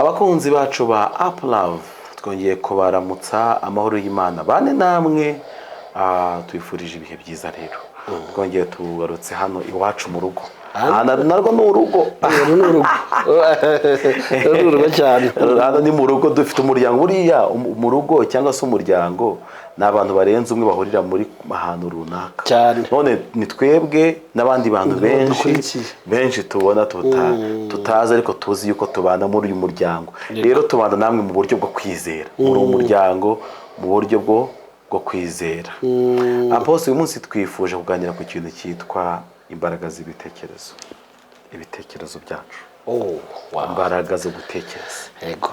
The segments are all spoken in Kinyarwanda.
abakunzi bacu ba Uplove twongeye kubaramutsa amahoro y'Imana bane namwe twifurije ibihe byiza rero twongeye tugarutse hano iwacu mu rugo narwo ni urugo cyane hano ni mu rugo dufite umuryango buriya mu rugo cyangwa se umuryango n'abantu barenze umwe bahurira muri ahantu runaka cyane none ni twebwe n'abandi bantu benshi tubona tutazi ariko tuzi yuko tubana muri uyu muryango rero tubana namwe mu buryo bwo kwizera muri umuryango mu buryo bwo kwizera Apostle uyu munsi twifuje kuganira ku kintu cyitwa imbaraga z'ibitekerezo byacu imbaraga zo gutekereza yego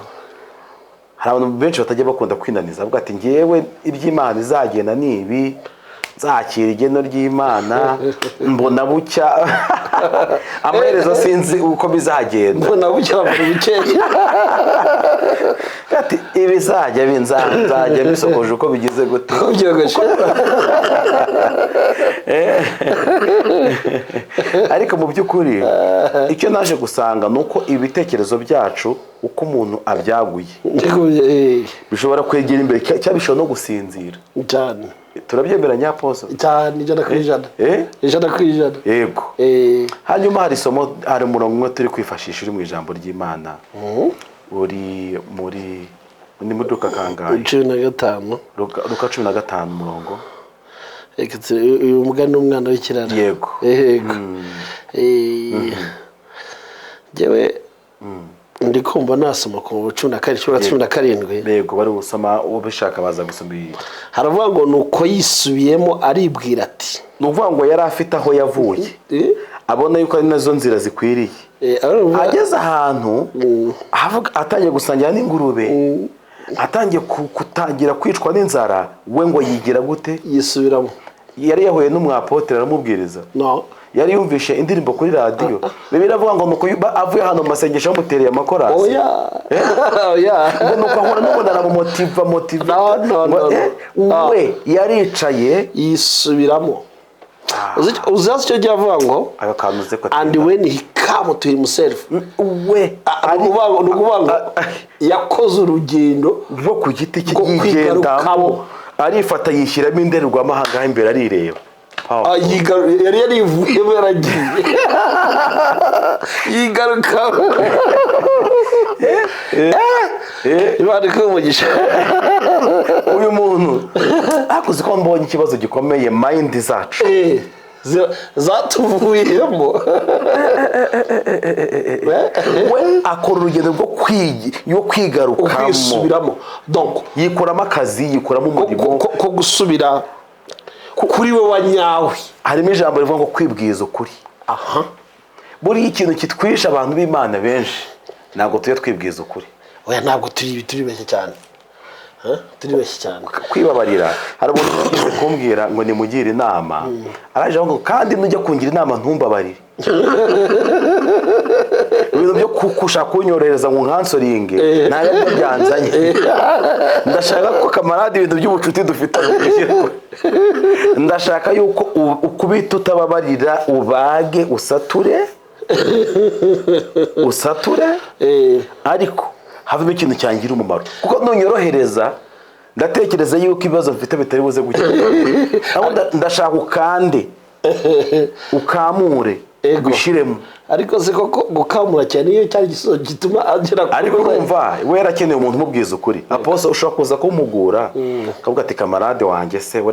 hari abantu benshi batajya bakunda kwinaniza avuga ati ngewe iby'Imana izagenda nibi nzakira igeno ry'Imana mbona bucya amaherezo sinzi uko bizagenda mbona bucya muri bikeye ati ibizajya binzajya bisokoje uko bigize gute ariko mu by'ukuri icyo naje gusanga nuko ibitekerezo byacu uko umuntu abyaguye bishobora kwegera imbere cyangwa bishobora no gusinzira cyane turabyemeranya Apostle cyane ijana ku ijana yego hanyuma hari isomo hari umurongo umwe turi kwifashisha uri mu ijambo ry'Imana uri muri Luka kangahe 15 Luka 15 umurongo uyu mugani n'umwana w'ikirara yego jewe ndi kumva nasoma ku 17 yego bari gusoma ubishaka baza gusoma haravuga ngo nuko yisubiyemo aribwira ati nuvuga ngo yari afite aho yavuye abona yuko ari nazo nzira zikwiriye ageze ahantu atangiye gusangira n'ingurube atangiye kutangira kwicwa n'inzara we ngo yigira gute yisubiramo yari yahuye n'umwapotere aramubwiriza no yari yumvishe indirimbo kuri radio biravuga ngo nuko avuye hano mu masengesho bamutereye amakorasi nuko ahora n'ubona motiva we yaricaye yisubiramo uzazi icyo gihe avuga ngo and when he come to himself we nukuvuga ngo yakoze urugendo rwo ku giti cy'igendamo arifata yishyiramo indorerwamo ahangaha imbere arireba yari yarivuyemo yaragiye yigaruka Imana ikumugisha uyu muntu akuze ko mbonye ikibazo gikomeye mind zacu zatuvuyemo we akora urugendo rwo kwigarukamo kwisubiramo donc yikoramo akazi yikoramo umurimo ko gusubira kuri we wanyawe harimo ijambo rivuga ngo kwibwiza ukuri buri ikintu kitwisha abantu b'Imana benshi ntabwo tuye twibwiza ukuri oya ntabwo turi beshye cyane kwibabarira hari umuntu ugize kumbwira ngo nimugire inama araje ngo kandi nujya kungira inama ntumbabarire ibintu byo kushaka kunyorereza ngo nkansoringe ntabwo byanzanye ndashaka ko kamarade ibintu by'ubucuti dufite ndashaka yuko ukubita utababarira ubage usature ariko havamo ikintu cyangira umumaro kuko nunyorohereza ndatekereza yuko ibibazo mfite bitari buze gukira ndashaka ukamure gushiremo ariko se koko gukamura cyane iyo cyari gisozo gituma agera ariko kumva we yarakeneye umuntu umubwiza ukuri Apostle ushobora kuza kumugura akavuga ati kamarade wanjye se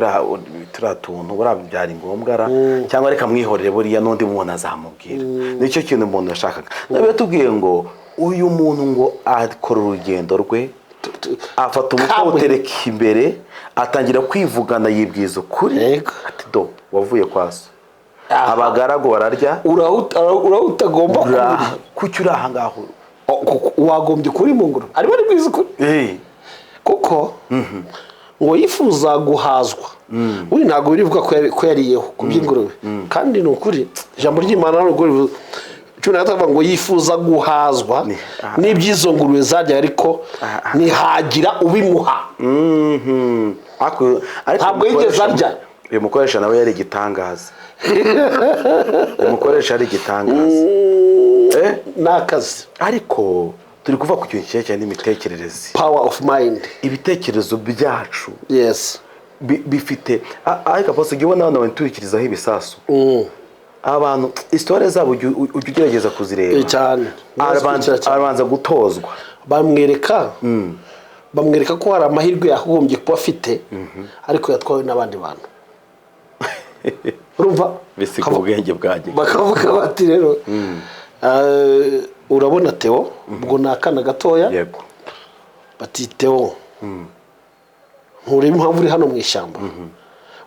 turatuntu byari ngombwa cyangwa reka mwihorere buriya n'undi muntu azamubwira nicyo kintu umuntu yashakaga nabe tubwiye ngo uyu muntu ngo akora urugendo rwe afata umutotereka imbere atangira kwivugana yibwiza ukuri ati do wavuye kwa so abagaragu bararya urahutagomba kuki uri aha ngaho wagombye kuri mu nguru ari bari bwiza ukuri kuko ngo yifuza guhazwa we ntabwo birivuga ko yariyeho ku by'ingurube kandi ni ukuri ijambo ry'Imana n'ukuri cyunatavuga ngo yifuza guhazwa n'ibyizo ngurube zarya ariko nihagira ubimuha ntabwo yigeze arya uyu mukoresha nawe yari igitangaza umukoresha ari igitangaza nakazi ariko turi kuva ku kintu cyerekeye n'imitekerereze, power of mind. ibitekerezo byacu Yes. bifite ariko Apostle ujye ubona abantu turikirizaho ibisasu, abantu histoire zabo ujya ugerageza kuzireba cyane, arabanza gutozwa, bamwereka ko hari amahirwe yahombye kuba afite, ariko yatwawe n'abandi bantu. Urumva bisiga ubwenge bwanjye, bakavuga bati rero urabona Theo ubwo ni akana gatoya, yego bati Theo nturebe impamvu uri hano mu ishyamba,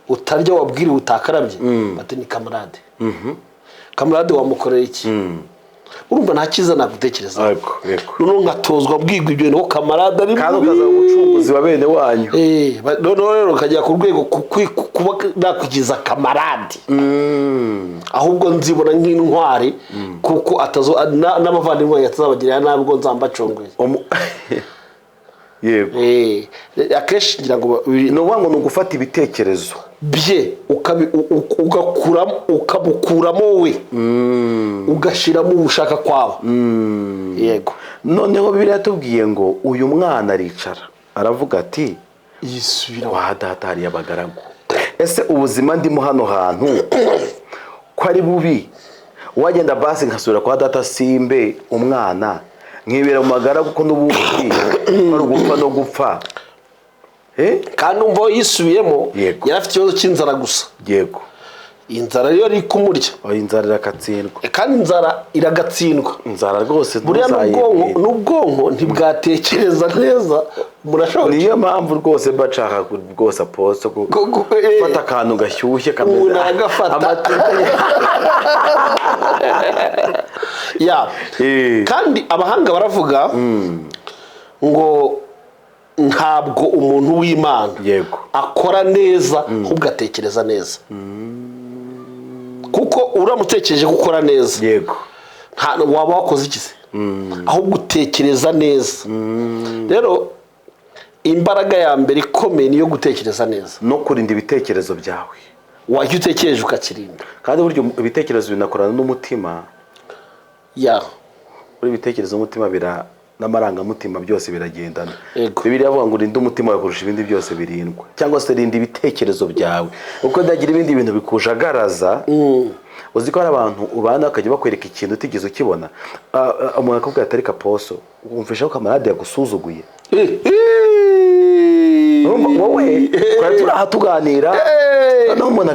utarya wabwiriwe utakarabye, bati ni kamarade. Kamarade wamukorera iki? Urumva nta cyiza nagutekereza, noneho ngatozwa bwigwa ibyo niho kamarade ari, kandi ukaza umucunguzi wa bene wanyu, noneho rero ukajya ku rwego kuba nakwigiza kamarade, ahubwo nzibona nk'intwari, kuko n'abavandimwe atazabagirira nabi ubwo nzambacunguye. yego akenshi ngira ngo ni uwango ni ugufata ibitekerezo bye ukabukuramo we, ugashyiramo ubushaka kwawe. Yego. Noneho Bibiliya yatubwiye ngo uyu mwana aricara aravuga ati yisubira wa data hariyo abagaragu, ese ubuzima ndimo hano hantu ko ari bubi, wagenda basi nkasubira kwa data simbe umwana nkibera mu magaragu ko n'ubundi ari ugupfa no gupfa. Kandi umva yisubiyemo Yego. yari afite ikibazo cy'inzara gusa. Yego. Inzara rero iri kumurya, inzara iragatsindwa, kandi inzara iragatsindwa. inzara rwose buriya n'ubwonko ntibwatekereza neza, murashobora. niyo mpamvu rwose bacaka rwose Apostle fata akantu gashyushye kameze agafata ya. Kandi abahanga baravuga ngo ntabwo umuntu w'Imana yego akora neza ahubwo atekereza neza, kuko uramutekereje gukora neza yego waba wakoze iki se, ahubwo utekereza neza. Rero imbaraga ya mbere ikomeye niyo gutekereza neza no kurinda ibitekerezo byawe, wajya utekereje ukakirinda. kandi buryo ibitekerezo binakorana n'umutima, ya buri ibitekerezo n'umutima n'amarangamutima byose biragendana. Bibiliya avuga ngo urinde umutima wawe kurusha ibindi byose birindwa, cyangwa se rinda ibitekerezo byawe uko ndagira ibindi bintu bikujagaraza. Uzi ko hari abantu ubana bakajya bakwereka ikintu utigeze ukibona, umuntu akubwira ati ariko Apostle wumvisha ko kamarade yagusuzuguye, wowe twari turi aha tuganira, noneho umuntu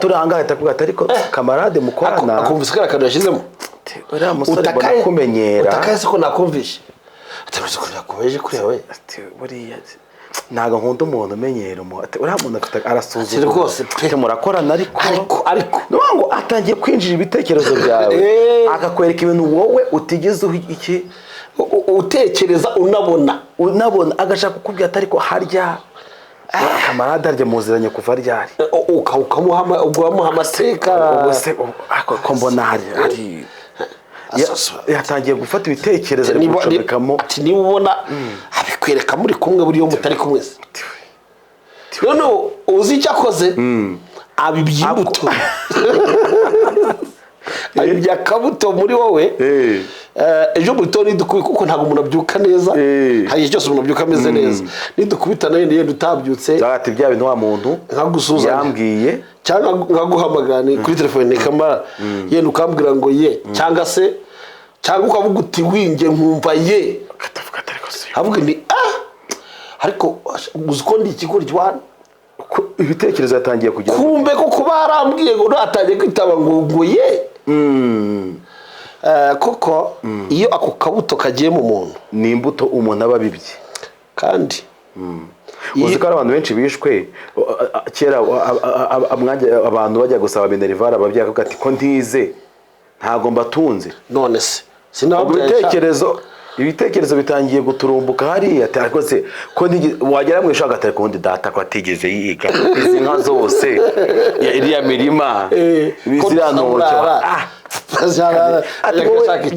turanga ahita akubwira ati ariko kamarade mukorana, akumvise ko akantu yashyizemo uriya musore mbona kumenyera, utakaze ko nakumvishe, atabizi ko yakomeje kureba we, buriya ntago nkunda umuntu umenyera uriya muntu arasuzuma rwose pe, murakorana ariko ngo atangiye kwinjira ibitekerezo byawe, akakwereka ibintu wowe utigeze iki utekereza unabona, agashaka kukubwira ati ariko harya kamarade harya muziranye kuva ryari, ukamuha amaseka, ko mbona hari yatangiye gufata ibitekerezo ari gucomekamo, ati niba ubona abikwereka muri kumwe buriyo mutari kumwe se. Noneho uzi icyo akoze, abibye imbuto, abibye akabuto muri wowe. Ejo mu gitondo nidukubita, kuko ntabwo umuntu abyuka neza, hari igihe cyose umuntu abyuka ameze neza, nidukubitana yenda utabyutse ati bya bintu wa muntu nkagusuzanya yambwiye, cyangwa nkaguhamagara kuri telefone ni kamara, yenda ukambwira ngo ye, cyangwa se cyangwa ukavuga uti winge nkumva ye, havuga ni ariko uzi ko ndi ikigori cyane, ibitekerezo yatangiye kugira kumbe ko kuba yarambwiye ngo natangiye kwitaba ngo ye. Kuko iyo ako kabuto kagiye mu muntu ni imbuto umuntu aba abibye. kandi uzi ko abantu benshi bishwe kera, abantu bajya gusaba minerivare ababyeyi akavuga ati ko ntize ntago mbatunze, none se ibitekerezo bitangiye guturumbuka hariya, ariko se ko wagera mu ishaka atari kundi data ko atigeze yiga izi nka zose iriya mirima biziranonca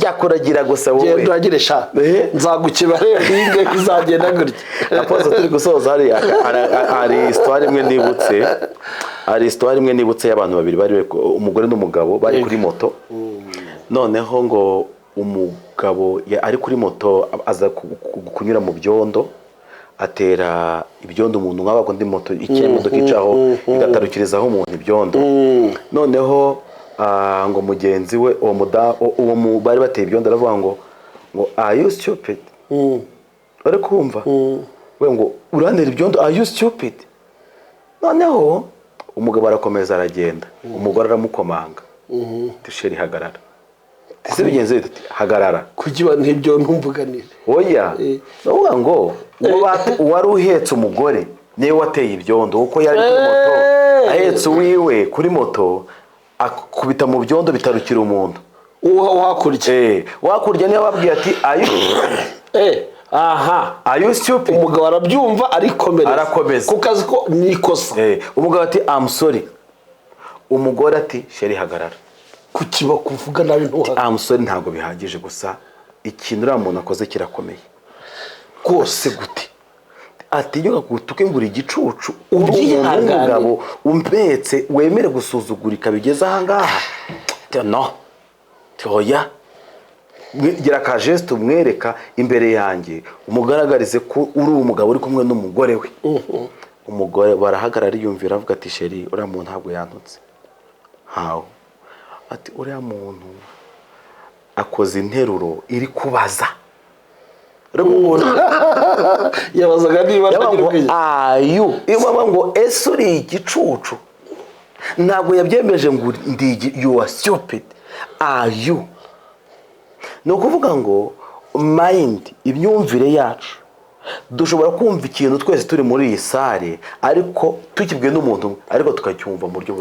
yakuragira gusa wowe genda uragire sha nzagukibare hinge kizagenda gutya. Apoze turi gusoza hari histoire imwe nibutse y'abantu babiri bari umugore n'umugabo bari kuri moto, noneho ngo umugabo ari kuri moto aza kunyura mu byondo atera ibyondo umuntu nk'abako ndi moto imodoka icaho igatarukirizaho umuntu ibyondo noneho ngo mugenzi we uwo bari bateye ibyondo aravuga ngo are you stupid bari kumva we ngo urantera ibyondo are you stupid noneho umugabo arakomeza aragenda umugore aramukomanga tisheri hagarara ese bigenze bite hagarara kugiba ntibyo ntumvuganire oya navuga ngo wari uhetse umugore niwe wateye ibyondo uko yari kuri moto ahetse uwiwe kuri moto akubita mu byondo bitarukira umuntu wakurya niyo wabwiye ati ayo aha are you stupid umugabo arabyumva arakomeza ku kazi ko nikosa umugabo ati I'm sorry umugore ati sheri hagarara kukiba kuvuga nabi ntuhaga I'm sorry ntago bihagije gusa ikintu uriya muntu akoze kirakomeye rwose gute atinyuka gutuke ngura igicucu umugabo umpetse wemere gusuzugurika bigeze aha ngaha no toya gira ka geste umwereka imbere yanjye umugaragarize ko uri umugabo uri kumwe n'umugore we umugore barahagarara yumvira avuga ati sheri uriya muntu ntabwo yantutse hawo ati uriya muntu akoze interuro iri kubaza yabazaga niba ayu iyo ngo ese uri igicucu ntabwo yabyemeje ngo ndi you are stupid ayu ni ukuvuga ngo mind imyumvire yacu dushobora kumva ikintu twese turi muri iyi sare ariko tukibwe n'umuntu ariko tukacyumva mu buryo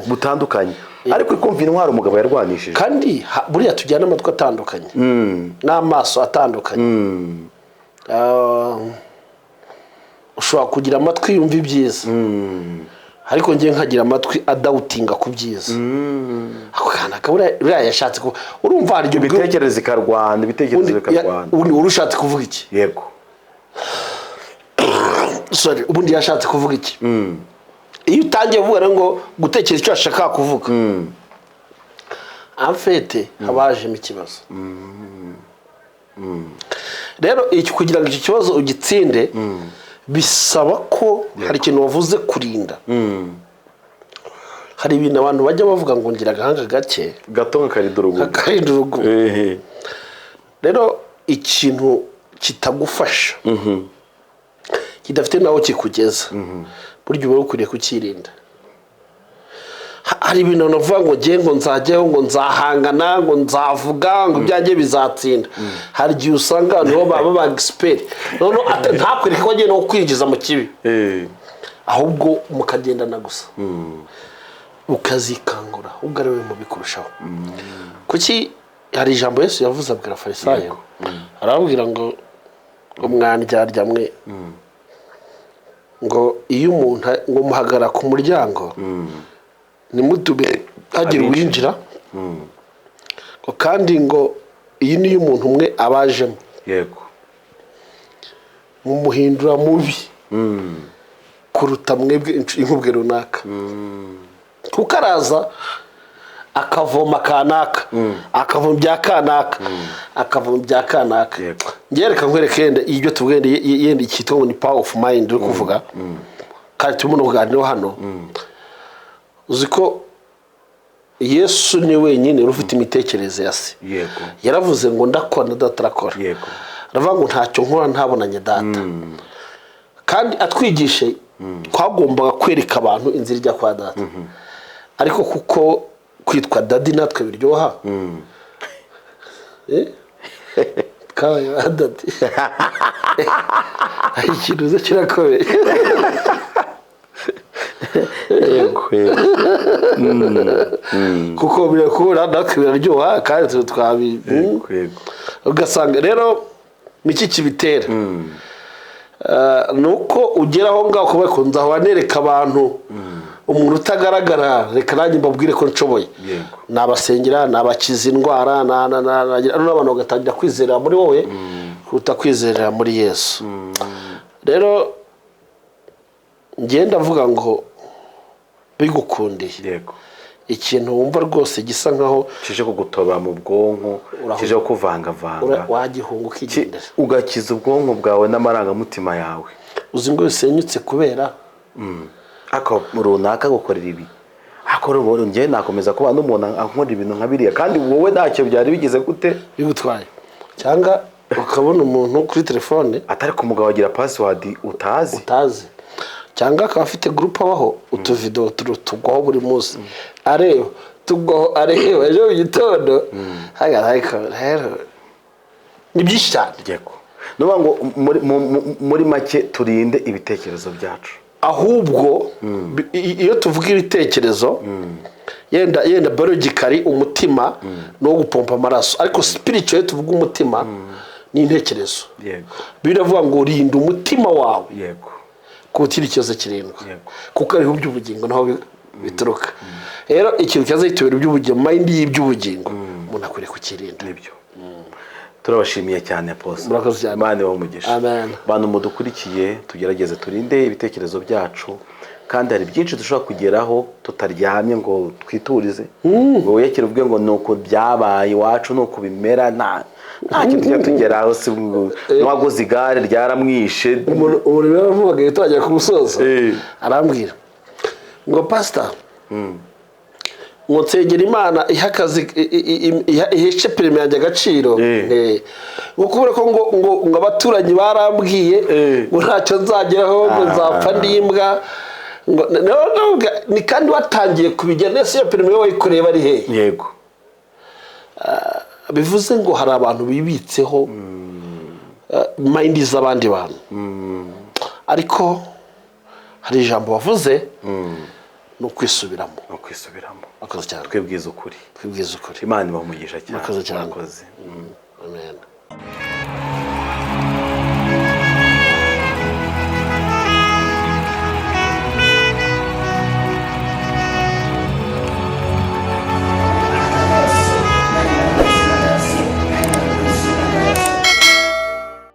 butandukanye ariko ikumva intwaro umugabo yarwanishije kandi buriya tujyana amatwi atandukanye n'amaso atandukanye ushobora kugira amatwi yumva ibyiza ariko njye nkagira amatwi adawutinga ku byiza ako kana buriya yashatse ko urumva hari ibitekerezo bikarwana urushatse kuvuga iki yego sorry ubundi yashatse kuvuga iki iyo utangiye kuvuga ngo gutekereza icyo ashaka kuvuga amfete habajemo ikibazo rero kugira ngo iki kibazo ugitsinde bisaba ko hari ikintu wavuze kurinda hari ibintu abantu bajya bavuga ngo ngira agahanga gake gato karinda urugo rero ikintu kitagufasha kidafite naho kikugeza buryo uba ukwiriye kukirinda hari ibintu navuga ngo ngiye ngo nzajyaho ngo nzahangana ngo nzavuga ngo ibyanjye bizatsinda hari igihe usanga nibo baba ba expert none ntakwereke ko agiye no kwinjiza mu kibi ahubwo mukagendana gusa ukazikangura ubwo ari we mu bikurushaho kuki hari ijambo Yesu yavuze abwira Farisayo arababwira ngo mwandyarya mwe ngo iyo umuntu ngo muhagara ku muryango nimutube hagira uwinjira kandi ngo iyi niyo umuntu umwe abajemo yego mumuhindura mubi kuruta mwebwe inkubwe runaka kuko araza akavoma kanaka akavoma bya kanaka akavoma bya kanaka ngereka nkwereke yenda ibyo tubwende yenda ikitwa ngo ni power of mind uri kuvuga kandi turimo no kuganira hano uzi ko Yesu ni wenyine ufite imitekerereze ya se yego yaravuze ngo ndakora datarakora yego aravuga ngo ntacyo nkora ntabonanye data kandi atwigishe twagombaga kwereka abantu inzira ijya kwa data ariko kuko kwitwa dadi natwe biryoha kabaye dadi hari ikintu uza kirakomeye kuko birakura natwe biraryoha kandi twabi ugasanga rero niki kibitera nuko ugeraho ngaho kuba kunza wanereka abantu umuntu utagaragara reka nanjye mbabwire ko nshoboye nabasengera nabakiza indwara n'abantu bagatangira kwizera muri wowe kuruta kwizera muri Yesu rero ngenda avuga ngo bigukundiye ikintu wumva rwose gisa nkaho kije kugutoba mu bwonko kije kuvangavanga wagihunga ukigendera ugakiza ubwonko bwawe n'amarangamutima yawe uzi ngo bisenyutse kubera ako runaka gukorera ibi akora ubu njye nakomeza kuba n'umuntu ankora ibintu nka biriya kandi wowe ntacyo byari bigize gute bigutwaye cyangwa ukabona umuntu kuri telefone atari ku mugabo agira password utazi cyangwa akaba afite group abaho utuvideo tugwaho buri munsi areba tugwaho areba ejo gitondo rero ni byinshi cyane yego nuba ngo muri make turinde ibitekerezo byacu ahubwo iyo tuvuga ibitekerezo yenda biologically umutima no gupompa amaraso ariko spiritual tuvuga umutima ni intekerezo yego biravuga ngo rinda umutima wawe yego kutira ikibazo kirindwa kuko ariho by'ubugingo naho bituruka rero ikintu cyaza gitubera by'ubugingo mind y'iby'ubugingo umuntu akwiriye kukirinda nibyo turabashimiye cyane Apostle murakoze cyane Imana ibamugisha amen bantu mudukurikiye tugerageze turinde ibitekerezo byacu kandi hari byinshi dushobora kugeraho tutaryamye ngo twiturize ngo wekere ubwe ngo nuko byabaye iwacu nuko bimera nta kintu cyatugeraho si nwagoze igare ryaramwishe umuntu rero avuga twagiye ku musozo arambwira ngo pastor ngo nsengera Imana ihakazi iheshe prime yanjye agaciro ngo kubera ko ngo abaturanyi barambwiye ngo ntacyo nzageraho ngo nzapfa ndimbwa ni kandi watangiye kubigena ese iyo prime wayikoreye bari he yego bivuze ngo hari abantu bibitseho mind z'abandi bantu ariko hari ijambo wavuze no kwisubiramo twebwiza ukuri Imana Imana ibamugisha cyane murakoze cyane